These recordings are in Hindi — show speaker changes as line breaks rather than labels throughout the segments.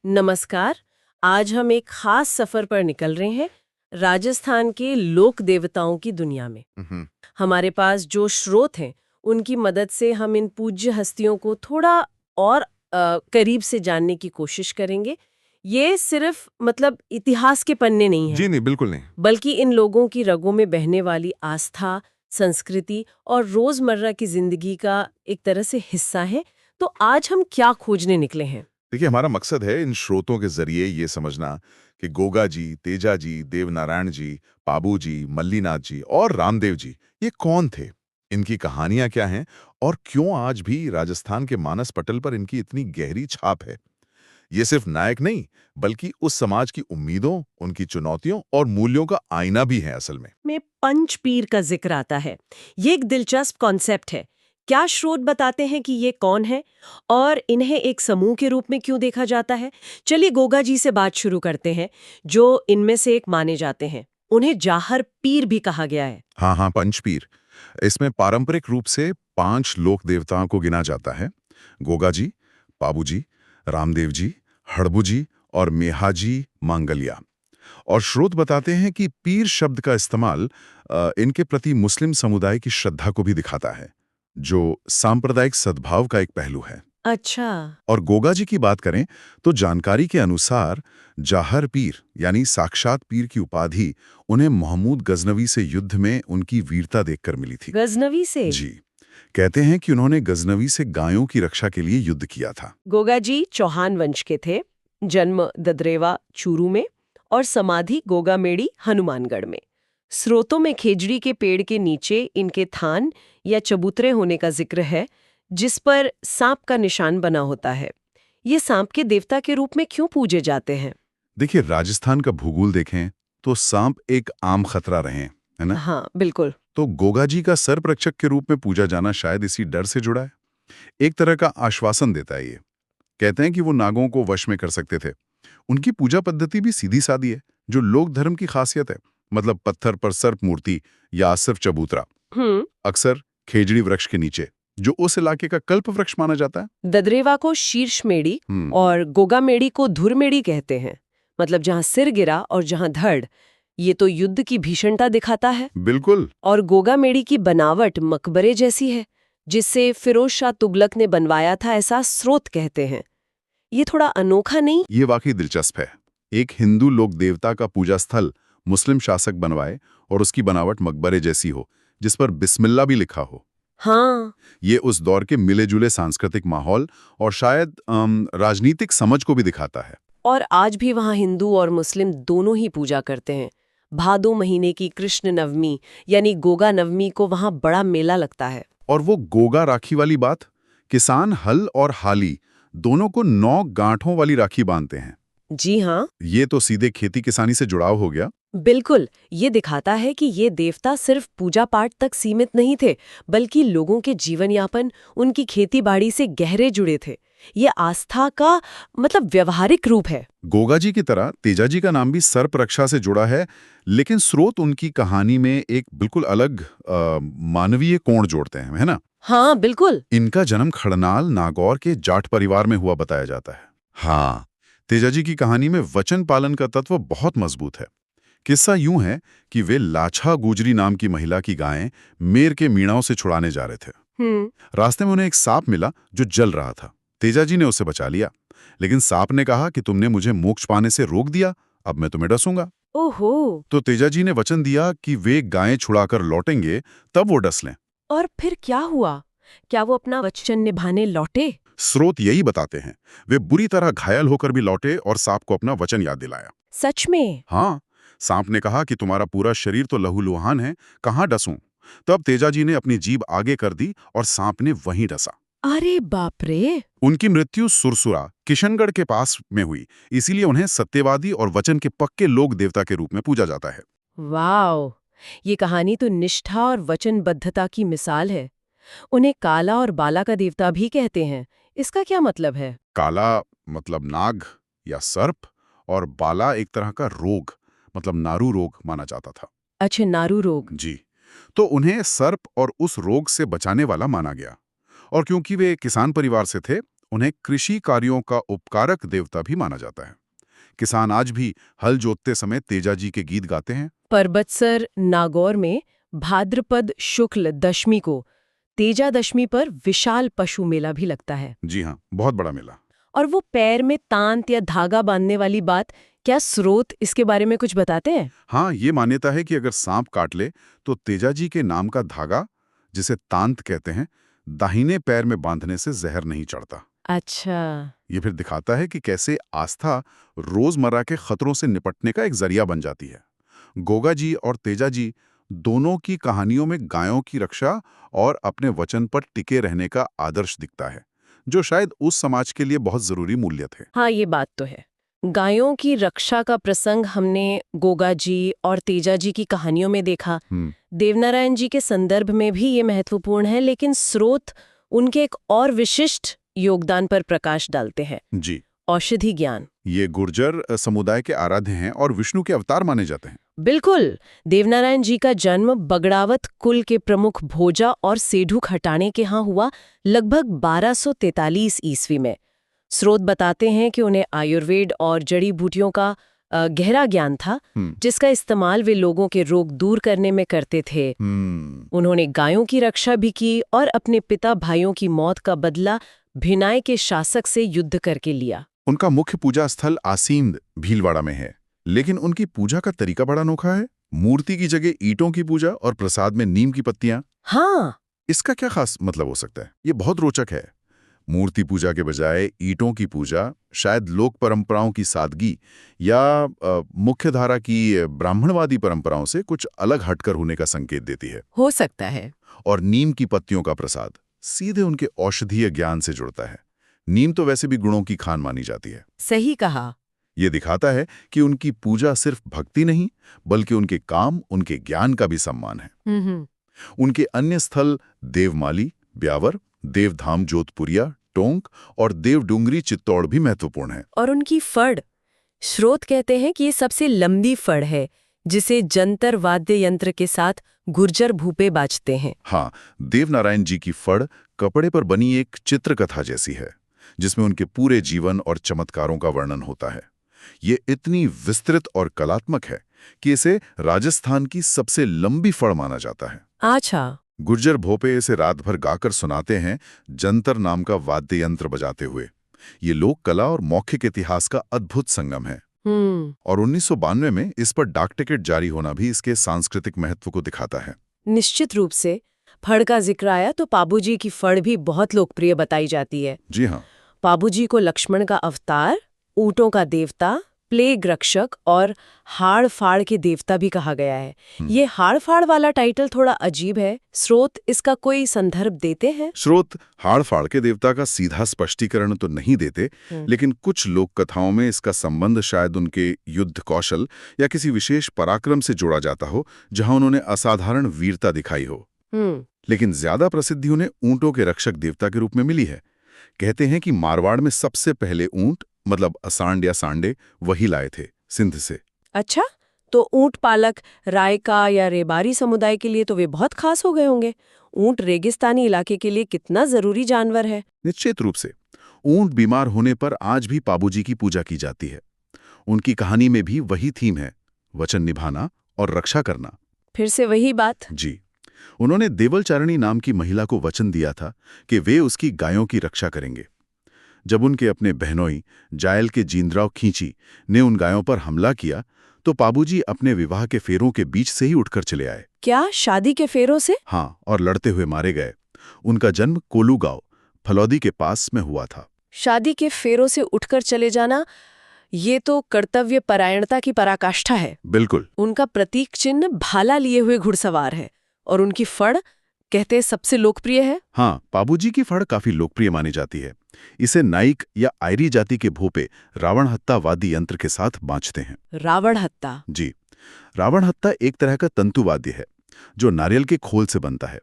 नमस्कार। आज हम एक खास सफर पर निकल रहे हैं, राजस्थान के लोक देवताओं की दुनिया में।
हम्म।
हमारे पास जो स्रोत हैं, उनकी मदद से हम इन पूज्य हस्तियों को थोड़ा और करीब से जानने की कोशिश करेंगे। ये सिर्फ मतलब इतिहास के पन्ने नहीं हैं,
जी नहीं, बिल्कुल नहीं।
बल्कि इन लोगों की रगों में बहने वाली आस्था, संस्कृति और रोजमर्रा की जिंदगी का एक तरह से हिस्सा है। तो आज हम क्या खोजने निकले हैं?
देखिए, हमारा मकसद है इन स्रोतों के जरिए ये समझना कि गोगा जी, तेजा जी, देवनारायण जी, पाबू जी, मल्लीनाथ जी और रामदेव जी ये कौन थे, इनकी कहानियां क्या हैं और क्यों आज भी राजस्थान के मानस पटल पर इनकी इतनी गहरी छाप है। ये सिर्फ नायक नहीं, बल्कि उस समाज की उम्मीदों, उनकी चुनौतियों और मूल्यों का आईना भी है असल में।
में पंचपीर का जिक्र आता है। ये एक दिलचस्प कॉन्सेप्ट है। क्या स्रोत बताते हैं कि ये कौन है और इन्हें एक समूह के रूप में क्यों देखा जाता है? चलिए गोगा जी से बात शुरू करते हैं, जो इनमें से एक माने जाते हैं। उन्हें जाहर पीर भी कहा गया है।
हाँ हाँ, पंचपीर। इसमें पारंपरिक रूप से 5 लोक देवताओं को गिना जाता है: गोगा जी, पाबू जी, रामदेव जी, हड़बू जी और मेहाजी मांगलिया। और स्रोत बताते हैं कि पीर शब्द का इस्तेमाल इनके प्रति मुस्लिम समुदाय की श्रद्धा को भी दिखाता है, जो सांप्रदायिक सद्भाव का एक पहलू है।
अच्छा।
और गोगा जी की बात करें तो जानकारी के अनुसार जाहर पीर यानी साक्षात पीर की उपाधि उन्हें महमूद गजनवी से युद्ध में उनकी वीरता देखकर मिली थी।
गजनवी से?
जी, कहते हैं कि उन्होंने गजनवी से गायों की रक्षा के लिए युद्ध किया था।
गोगा जी चौहान वंश के थे। जन्म ददरेवा चूरू में और समाधि गोगामेड़ी हनुमानगढ़ में। स्रोतों में खेजड़ी के पेड़ के नीचे इनके थान या चबूतरे होने का जिक्र है, जिस पर सांप का निशान बना होता है। ये सांप के देवता के रूप में क्यों पूजे जाते हैं?
देखिए, राजस्थान का भूगोल देखें तो सांप एक आम खतरा रहे हैं, है ना?
हाँ, बिल्कुल।
तो गोगा जी का सर्परक्षक के रूप में पूजा जाना शायद इसी डर से जुड़ा है। एक तरह का आश्वासन देता है ये। कहते हैं कि वो नागों को वश में कर सकते थे। उनकी पूजा पद्धति भी सीधी सादी है, जो लोक धर्म की खासियत है। मतलब पत्थर पर सर्प मूर्ति या सिर्फ चबूतरा,
हम्म।
अक्सर खेजड़ी वृक्ष के नीचे, जो उस इलाके का कल्प वृक्ष माना जाता है।
ददरेवा को शीर्ष मेड़ी
हम्म।
और गोगामेड़ी को धुरमेड़ी कहते हैं। मतलब जहां सिर गिरा और जहां धड़। ये तो युद्ध की भीषणता दिखाता है।
बिल्कुल।
और गोगामेड़ी की बनावट मकबरे जैसी है, जिससे फिरोज शाह तुगलक ने बनवाया था, ऐसा स्रोत कहते हैं। ये थोड़ा अनोखा नहीं?
ये वाकई दिलचस्प है। एक हिंदू लोक देवता का पूजा स्थल मुस्लिम शासक बनवाए और उसकी बनावट मकबरे जैसी हो, जिस पर बिस्मिल्लाह भी लिखा हो।
हाँ।
ये उस दौर के मिले-जुले सांस्कृतिक माहौल और शायद राजनीतिक समझ को भी दिखाता है।
और आज भी वहाँ हिंदू और मुस्लिम दोनों ही पूजा करते हैं। भादो महीने की कृष्ण नवमी यानी गोगा नवमी को वहाँ बड़ा मेला लगता है।
और वो गोगा राखी वाली बात, किसान हल और हाली दोनों को 9 गांठों वाली राखी बांधते हैं।
जी हाँ,
ये तो सीधे खेती किसानी से जुड़ाव हो गया।
बिल्कुल। ये दिखाता है कि ये देवता सिर्फ पूजा पाठ तक सीमित नहीं थे, बल्कि लोगों के जीवन यापन, उनकी खेती बाड़ी से गहरे जुड़े थे। ये आस्था का मतलब व्यवहारिक रूप है।
गोगा जी की तरह तेजाजी का नाम भी सर्प रक्षा से जुड़ा है, लेकिन स्रोत उनकी कहानी में एक बिल्कुल अलग मानवीय कोण जोड़ते हैं, है ना?
हाँ, बिल्कुल।
इनका जन्म खड़नाल नागौर के जाट परिवार में हुआ बताया जाता है। हाँ, तेजाजी की कहानी में वचन पालन का तत्व बहुत मजबूत है। किस्सा यूं है कि वे लाछा गुजरी नाम की महिला की गायें मेर के मीणाओं से छुड़ाने जा रहे थे।
हम्म।
रास्ते में उन्हें एक सांप मिला जो जल रहा था। तेजाजी ने उसे बचा लिया, लेकिन सांप ने कहा कि तुमने मुझे मोक्ष पाने से रोक दिया, अब मैं तुम्हें डसूंगा।
ओहो।
तो तेजाजी ने वचन दिया कि वे गायें छुड़ाकर लौटेंगे, तब वो डस लें।
और फिर क्या हुआ? क्या वो अपना वचन निभाने लौटे?
स्रोत यही बताते हैं। वे बुरी तरह घायल होकर भी लौटे और सांप को अपना वचन याद दिलाया।
सच में?
हाँ, सांप ने कहा कि तुम्हारा पूरा शरीर तो लहूलुहान है, कहाँ डसूं? तब तेजाजी ने अपनी जीभ आगे कर दी और सांप ने वहीं डसा।
अरे बाप रे!
उनकी मृत्यु सुरसुरा किशनगढ़ के पास में हुई, इसीलिए उन्हें सत्यवादी और वचन के पक्के लोक देवता के रूप में पूजा जाता है।
वाओ! ये कहानी तो निष्ठा और वचनबद्धता की मिसाल है। उन्हें काला और बाला का देवता भी कहते हैं। इसका क्या मतलब है?
काला मतलब नाग या सर्प, और बाला एक तरह का रोग मतलब नारू रोग माना जाता था।
अच्छा, नारू रोग।
जी, तो उन्हें सर्प और उस रोग से बचाने वाला माना गया। और क्योंकि वे किसान परिवार से थे,
उन्हें कृषि कार्यों का उपकारक देवता भी माना जाता है। किसान आज भी हल जोतते समय तेजा जी के गीत गाते हैं।
परबतसर नागौर में भाद्रपद शुक्ल दशमी को तेजा दशमी पर विशाल पशु मेला भी लगता है।
जी हाँ, बहुत बड़ा मेला।
और वो पैर में तांत या धागा बांधने वाली बात, क्या स्रोत इसके बारे में कुछ बताते हैं?
हाँ, ये मान्यता है कि अगर सांप काट ले तो तेजा जी के नाम का धागा, जिसे तांत कहते हैं, दाहिने पैर में बांधने से जहर नहीं चढ़ता।
अच्छा।
ये फिर दिखाता है कि कैसे आस्था रोजमर्रा के खतरों से निपटने का एक जरिया बन जाती है। गोगा जी और तेजा जी दोनों की कहानियों में गायों की रक्षा और अपने वचन पर टिके रहने का आदर्श दिखता है, जो शायद उस समाज के लिए बहुत जरूरी मूल्य थे।
हाँ, ये बात तो है। गायों की रक्षा का प्रसंग हमने गोगा जी और तेजा जी की कहानियों में देखा। देवनारायण जी के संदर्भ में भी ये महत्वपूर्ण है, लेकिन स्रोत उनके एक और विशिष्ट योगदान पर प्रकाश डालते हैं।
जी,
औषधि ज्ञान।
ये गुर्जर समुदाय के आराध्य हैं और विष्णु के अवतार माने जाते हैं।
बिल्कुल। देवनारायण जी का जन्म बगड़ावत कुल के प्रमुख भोजा और सेठू खटाणे के यहाँ हुआ लगभग 1243 ईस्वी में। स्रोत बताते हैं कि उन्हें आयुर्वेद और जड़ी बूटियों का गहरा ज्ञान था, जिसका इस्तेमाल वे लोगों के रोग दूर करने में करते थे। उन्होंने गायों की रक्षा भी की और अपने पिता भाइयों की मौत का बदला भिनाई के शासक से युद्ध करके लिया।
उनका मुख्य पूजा स्थल आसींद भीलवाड़ा में है, लेकिन उनकी पूजा का तरीका बड़ा अनोखा है। मूर्ति की जगह ईंटों की पूजा और प्रसाद में नीम की पत्तियां।
हाँ,
इसका क्या खास मतलब हो सकता है? ये बहुत रोचक है। मूर्ति पूजा के बजाय ईंटों की पूजा शायद लोक परंपराओं की सादगी या मुख्यधारा की ब्राह्मणवादी परंपराओं से कुछ अलग हटकर होने का संकेत देती है।
हो सकता है।
और नीम की पत्तियों का प्रसाद सीधे उनके औषधीय ज्ञान से जुड़ता है। नीम तो वैसे भी गुणों की खान मानी जाती है।
सही कहा।
ये दिखाता है कि उनकी पूजा सिर्फ भक्ति नहीं, बल्कि उनके काम, उनके ज्ञान का भी सम्मान है। उनके अन्य स्थल देवमाली, ब्यावर, देवधाम जोधपुरिया, टोंक और देवडुंगरी चित्तौड़ भी महत्वपूर्ण है।
और उनकी फड़, स्रोत कहते हैं कि ये सबसे लंबी फड़ है, जिसे जंतर वाद्य यंत्र के साथ गुर्जर भूपे बाजते हैं।
हाँ, देवनारायण जी की फड़ कपड़े पर बनी एक चित्रकथा जैसी है, जिसमें उनके पूरे जीवन और चमत्कारों का वर्णन होता है। ये इतनी विस्तृत और कलात्मक है कि इसे राजस्थान की सबसे लंबी फड़ माना जाता है।
अच्छा।
गुर्जर भोपे इसे रात भर गाकर सुनाते हैं, जंतर नाम का वाद्य यंत्र बजाते हुए। ये लोक कला और मौखिक इतिहास का अद्भुत संगम है। और 1992 में इस पर डाक टिकट जारी होना भी इसके सांस्कृतिक महत्व को दिखाता है।
निश्चित रूप से। फड़ का जिक्र आया तो पाबूजी की फड़ भी बहुत लोकप्रिय बताई जाती है।
जी हाँ।
पाबूजी को लक्ष्मण का अवतार, ऊंटों का देवता, प्लेग रक्षक और हाड़ फाड़ के देवता भी कहा गया है। ये हाड़ फाड़ वाला टाइटल थोड़ा अजीब है। स्रोत इसका कोई संदर्भ देते हैं?
स्रोत हाड़ फाड़ के देवता का सीधा स्पष्टीकरण तो नहीं देते, लेकिन कुछ लोक कथाओं में इसका संबंध शायद उनके युद्ध कौशल या किसी विशेष पराक्रम से जोड़ा जाता हो, जहां उन्होंने असाधारण वीरता दिखाई हो। लेकिन ज्यादा प्रसिद्धि उन्हें ऊंटों के रक्षक देवता के रूप में मिली है। कहते हैं कि मारवाड़ में सबसे पहले ऊंट, मतलब असांड या सांडे, वही लाए थे सिंध से।
अच्छा, तो ऊंट पालक रायका या रेबारी समुदाय के लिए तो वे बहुत खास हो गए होंगे। ऊंट रेगिस्तानी इलाके के लिए कितना जरूरी जानवर है।
निश्चित रूप से। ऊंट बीमार होने पर आज भी पाबूजी की पूजा की जाती है। उनकी कहानी में भी वही थीम है, वचन निभाना और रक्षा करना।
फिर से वही बात।
जी, उन्होंने देवलचारिणी नाम की महिला को वचन दिया था कि वे उसकी गायों की रक्षा करेंगे। जब उनके अपने बहनोई जायल के जींद्राव खींची ने उन गायों पर हमला किया, तो पाबूजी अपने विवाह के फेरों के बीच से ही उठकर चले आए।
क्या शादी के फेरों से?
हाँ, और लड़ते हुए मारे गए। उनका जन्म कोलू गांव, फलौदी के पास में हुआ था।
शादी के फेरों से उठकर चले जाना, ये तो कर्तव्य परायणता की पराकाष्ठा है।
बिल्कुल।
उनका प्रतीक चिन्ह भाला लिए हुए घुड़सवार है, और उनकी फड़ कहते सबसे लोकप्रिय है।
हाँ, पाबूजी की फड़ काफी लोकप्रिय मानी जाती है। इसे नाइक या आयरी जाति के भोपे रावण हत्ता वाद्य यंत्र के साथ बांचते हैं।
रावण हत्ता?
जी, रावण हत्ता एक तरह का तंतुवाद्य है जो नारियल के खोल से बनता है।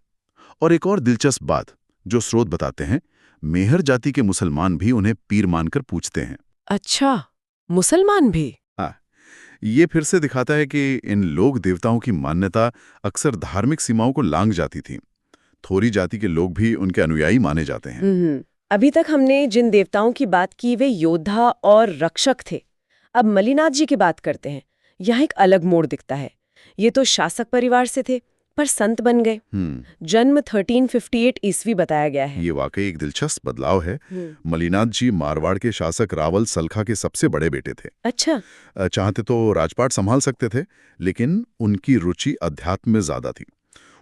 और एक और दिलचस्प बात जो स्रोत बताते हैं, मेहर जाति के मुसलमान भी उन्हें पीर मानकर पूजते हैं।
अच्छा, मुसलमान भी?
हाँ, ये फिर से दिखाता है कि इन लोक देवताओं की मान्यता अक्सर धार्मिक सीमाओं को लांघ जाती थी। थोरी जाति के लोग भी उनके अनुयायी माने जाते हैं।
अभी तक हमने जिन देवताओं की बात की वे योद्धा और रक्षक थे। अब मल्लिनाथ जी की बात करते हैं। यहाँ एक अलग मोड़ दिखता है। ये तो शासक परिवार से थे, पर संत बन गए। जन्म 1358 ईस्वी बताया गया है।
ये वाकई एक दिलचस्प बदलाव है। मल्लिनाथ जी मारवाड़ के शासक रावल सलखा के सबसे बड़े बेटे थे।
अच्छा।
चाहते तो राजपाट संभाल सकते थे, लेकिन उनकी रुचि अध्यात्म में ज्यादा थी।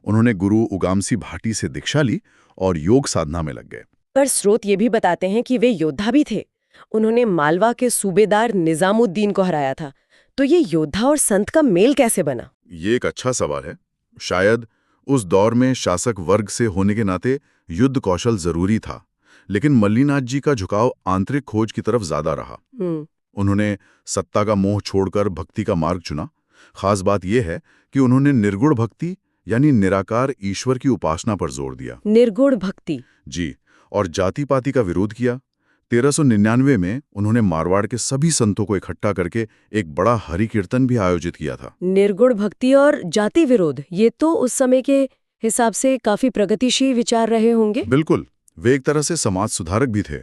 उन्होंने गुरु उगामसी भाटी से दीक्षा ली और योग साधना में लग गए।
पर स्रोत ये भी बताते हैं कि वे योद्धा भी थे। उन्होंने मालवा के सूबेदार निजामुद्दीन को हराया था। तो ये योद्धा और संत का मेल कैसे बना?
ये एक अच्छा सवाल है। शायद उस दौर में शासक वर्ग से होने के नाते युद्ध कौशल जरूरी था, लेकिन मल्लिनाथ जी का झुकाव आंतरिक खोज की तरफ ज्यादा रहा। उन्होंने सत्ता का मोह छोड़कर भक्ति का मार्ग चुना। खास बात यह है कि उन्होंने निर्गुण भक्ति यानी निराकार ईश्वर की उपासना पर जोर दिया।
निर्गुण भक्ति?
जी, और जाति पाति का विरोध किया। 1399 में उन्होंने मारवाड़ के सभी संतों को इकट्ठा करके एक बड़ा हरि कीर्तन भी आयोजित किया था।
निर्गुण भक्ति और जाति विरोध, ये तो उस समय के हिसाब से काफी प्रगतिशील विचार रहे होंगे।
बिल्कुल, वे एक तरह से समाज सुधारक भी थे।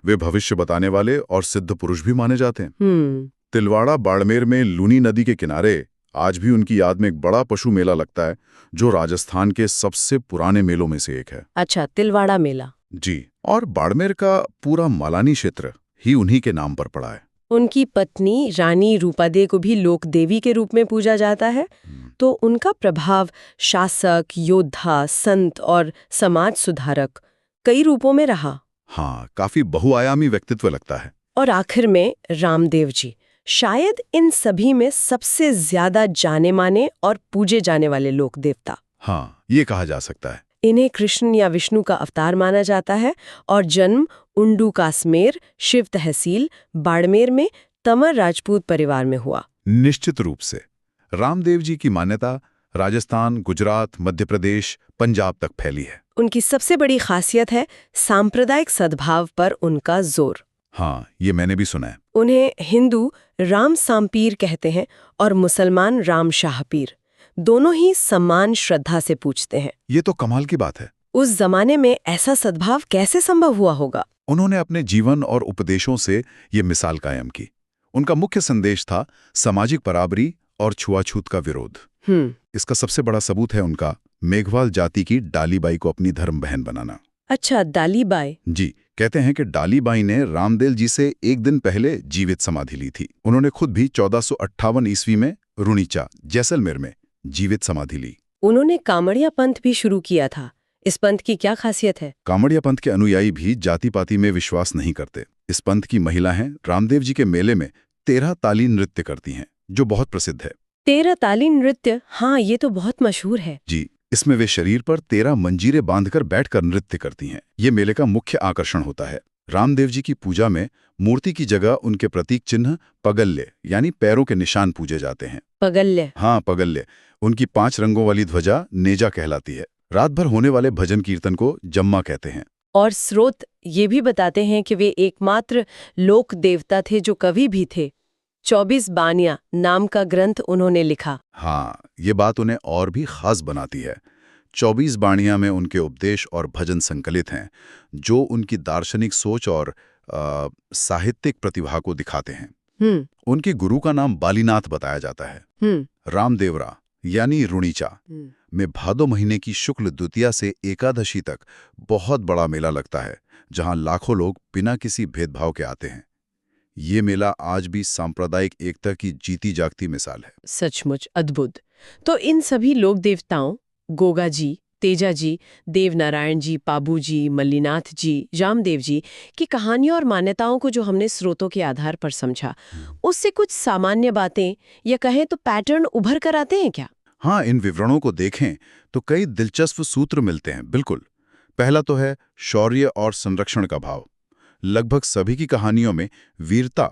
वे भविष्य बताने वाले और सिद्ध पुरुष भी माने जाते हैं। तिलवाड़ा बाड़मेर में लूनी नदी के किनारे आज भी उनकी याद में एक बड़ा पशु मेला लगता है, जो राजस्थान के सबसे पुराने मेलों में से एक है।
अच्छा, तिलवाड़ा मेला।
जी, और बाड़मेर का पूरा मालानी क्षेत्र ही उन्हीं के नाम पर पड़ा है।
उनकी पत्नी रानी रूपादेवी को भी लोक देवी के रूप में पूजा जाता है। तो उनका प्रभाव शासक, योद्धा, संत और समाज सुधारक कई रूपों में रहा।
हाँ, काफी बहुआयामी व्यक्तित्व लगता है।
और आखिर में रामदेव जी, शायद इन सभी में सबसे ज्यादा जाने माने और पूजे जाने वाले लोक देवता।
हाँ, ये कहा जा सकता है।
इन्हें कृष्ण या विष्णु का अवतार माना जाता है और जन्म उंडू कासमेर, शिव तहसील, बाड़मेर में तंवर राजपूत परिवार में हुआ।
निश्चित रूप से रामदेव जी की मान्यता राजस्थान, गुजरात, मध्य प्रदेश, पंजाब तक फैली है।
उनकी सबसे बड़ी खासियत है सांप्रदायिक सद्भाव पर उनका जोर।
हाँ, ये मैंने भी सुना है।
उन्हें हिंदू राम साम्पीर कहते हैं और मुसलमान राम शाहपीर। दोनों ही समान श्रद्धा से पूजते हैं।
ये तो कमाल की बात है।
उस जमाने में ऐसा सद्भाव कैसे संभव हुआ होगा?
उन्होंने अपने जीवन और उपदेशों से ये मिसाल कायम की। उनका मुख्य संदेश था सामाजिक बराबरी और छुआछूत का विरोध। इसका सबसे बड़ा सबूत है उनका मेघवाल जाति की डालीबाई को अपनी धर्म बहन बनाना।
अच्छा, डालीबाई।
जी, कहते हैं कि डालीबाई ने रामदेव जी से एक दिन पहले जीवित समाधि ली थी। उन्होंने खुद भी 1458 ईस्वी में रुणीचा, जैसलमेर में जीवित समाधि ली।
उन्होंने कामड़िया पंथ भी शुरू किया था। इस पंथ की क्या खासियत है?
कामड़िया पंथ के अनुयायी भी जाति पाति में विश्वास नहीं करते। इस पंथ की महिलाएं रामदेव जी के मेले में 13 ताली नृत्य करती हैं, जो बहुत प्रसिद्ध है।
13 ताली नृत्य? हाँ, ये तो बहुत मशहूर है।
जी, इसमें वे शरीर पर 13 मंजीरे बांधकर बैठकर नृत्य करती हैं। ये मेले का मुख्य आकर्षण होता है। रामदेव जी की पूजा में मूर्ति की जगह उनके प्रतीक चिन्ह पगल्य यानी पैरों के निशान पूजे जाते हैं।
पगल्य?
हाँ, पगल्य। उनकी 5 रंगों वाली ध्वजा नेजा कहलाती है। रात भर होने वाले भजन कीर्तन को जम्मा कहते हैं।
और स्रोत ये भी बताते हैं कि वे एकमात्र लोक देवता थे जो कवि भी थे। 24 बानियां नाम का ग्रंथ उन्होंने लिखा।
हाँ, ये बात उन्हें और भी खास बनाती है। 24 बाणियां में उनके उपदेश और भजन संकलित हैं, जो उनकी दार्शनिक सोच और साहित्यिक प्रतिभा को दिखाते हैं। उनके गुरु का नाम बालीनाथ बताया जाता है। रामदेवरा यानी रुणीचा में भादो महीने की शुक्ल द्वितीया से एकादशी तक बहुत बड़ा मेला लगता है, जहां लाखों लोग बिना किसी भेदभाव के आते हैं। ये मेला आज भी सांप्रदायिक एकता की जीती जागती मिसाल है।
सचमुच अद्भुत। तो इन सभी लोक देवताओं, गोगा जी, तेजा जी, देवनारायण जी, पाबू जी, मल्लिनाथ जी, रामदेव जी की कहानियों और मान्यताओं को जो हमने स्रोतों के आधार पर समझा, उससे कुछ सामान्य बातें या कहें तो पैटर्न उभर कर आते हैं क्या?
हाँ, इन विवरणों को देखें तो कई दिलचस्प सूत्र मिलते हैं। बिल्कुल। पहला तो है शौर्य और संरक्षण का भाव। लगभग सभी की कहानियों में वीरता,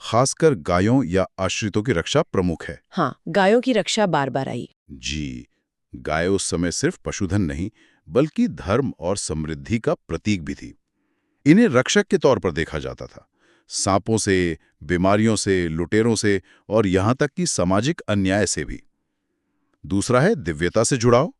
खासकर गायों या आश्रितों की रक्षा प्रमुख है।
हाँ, गायों की रक्षा बार बार आई।
जी, गाय उस समय सिर्फ पशुधन नहीं बल्कि धर्म और समृद्धि का प्रतीक भी थी। इन्हें रक्षक के तौर पर देखा जाता था, सांपों से, बीमारियों से, लुटेरों से और यहां तक कि सामाजिक अन्याय से भी। दूसरा है दिव्यता से जुड़ाव।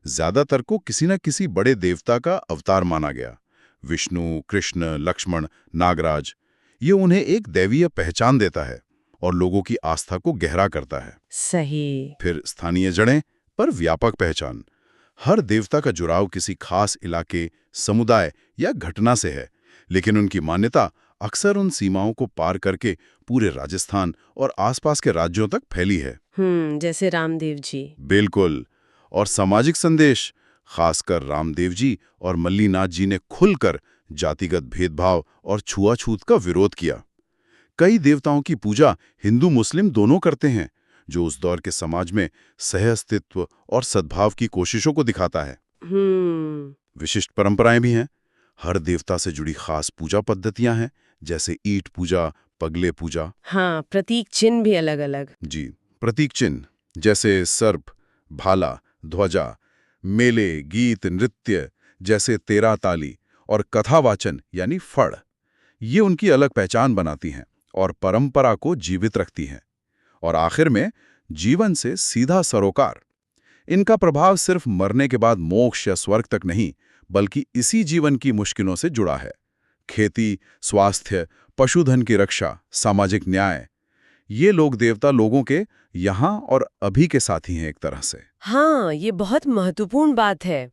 ज्यादातर को किसी न किसी बड़े देवता का अवतार माना गया। विष्णु, कृष्ण, लक्ष्मण, नागराज, ये उन्हें एक दैवीय पहचान देता है और लोगों की आस्था को गहरा करता है।
सही।
फिर स्थानीय जड़ें पर व्यापक पहचान। हर देवता का जुड़ाव किसी खास इलाके, समुदाय या घटना से है, लेकिन उनकी मान्यता अक्सर उन सीमाओं को पार करके पूरे राजस्थान और आसपास के राज्यों तक फैली है।
जैसे रामदेव जी।
बिल्कुल। और सामाजिक संदेश, खासकर रामदेव जी और मल्लीनाथ जी ने खुलकर जातिगत भेदभाव और छुआछूत का विरोध किया। कई देवताओं की पूजा हिंदू मुस्लिम दोनों करते हैं, जो उस दौर के समाज में सह-अस्तित्व और सद्भाव की कोशिशों को दिखाता है। विशिष्ट परंपराएं भी हैं। हर देवता से जुड़ी खास पूजा पद्धतियां हैं, जैसे ईट पूजा, पगले पूजा।
हाँ, प्रतीक चिन्ह भी अलग अलग।
जी, प्रतीक चिन्ह जैसे सर्प, भाला, ध्वजा, मेले, गीत, नृत्य जैसे तेरा ताली और कथावाचन यानी फड़, ये उनकी अलग पहचान बनाती हैं और परंपरा को जीवित रखती हैं। और आखिर में जीवन से सीधा सरोकार। इनका प्रभाव सिर्फ मरने के बाद मोक्ष या स्वर्ग तक नहीं, बल्कि इसी जीवन की मुश्किलों से जुड़ा है। खेती, स्वास्थ्य, पशुधन की रक्षा, सामाजिक न्याय, ये लोक देवता लोगों के यहाँ और अभी के साथी हैं एक तरह से।
हाँ, ये बहुत महत्वपूर्ण बात है।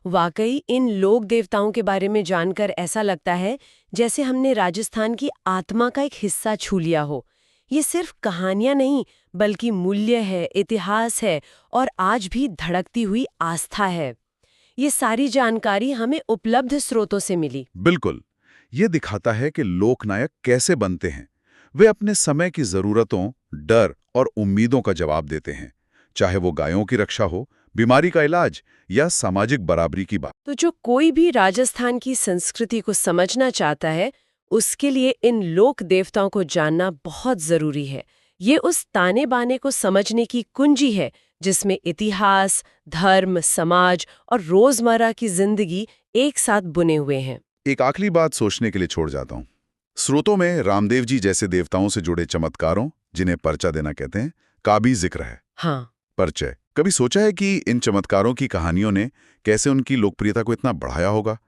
वाकई इन लोक देवताओं के बारे में जानकर ऐसा लगता है जैसे हमने राजस्थान की आत्मा का एक हिस्सा छू लिया हो। ये सिर्फ कहानियां नहीं, बल्कि मूल्य है, इतिहास है और आज भी धड़कती हुई आस्था है। ये सारी जानकारी हमें उपलब्ध स्रोतों से मिली।
बिल्कुल। ये दिखाता है कि लोकनायक कैसे बनते हैं। वे अपने समय की जरूरतों, डर और उम्मीदों का जवाब देते हैं, चाहे वो गायों की रक्षा हो, बीमारी का इलाज या सामाजिक बराबरी की बात।
तो जो कोई भी राजस्थान की संस्कृति को समझना चाहता है, उसके लिए इन लोक देवताओं को जानना बहुत जरूरी है। ये उस ताने बाने को समझने की कुंजी है जिसमें इतिहास, धर्म, समाज और रोजमर्रा की जिंदगी एक साथ बुने हुए हैं।
एक आखिरी बात सोचने के लिए छोड़ जाता हूँ। स्रोतों में रामदेव जी जैसे देवताओं से जुड़े चमत्कारों, जिन्हें पर्चा देना कहते हैं, का भी जिक्र है।
हाँ।
परिचय। कभी सोचा है कि इन चमत्कारों की कहानियों ने कैसे उनकी लोकप्रियता को इतना बढ़ाया होगा?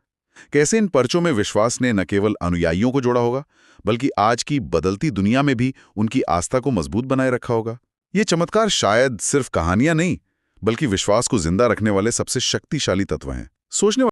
कैसे इन पर्चों में विश्वास ने न केवल अनुयायियों को जोड़ा होगा, बल्कि आज की बदलती दुनिया में भी उनकी आस्था को मजबूत बनाए रखा होगा? ये चमत्कार शायद सिर्फ कहानियां नहीं, बल्कि विश्वास को जिंदा रखने वाले सबसे शक्तिशाली तत्व हैं। सोचने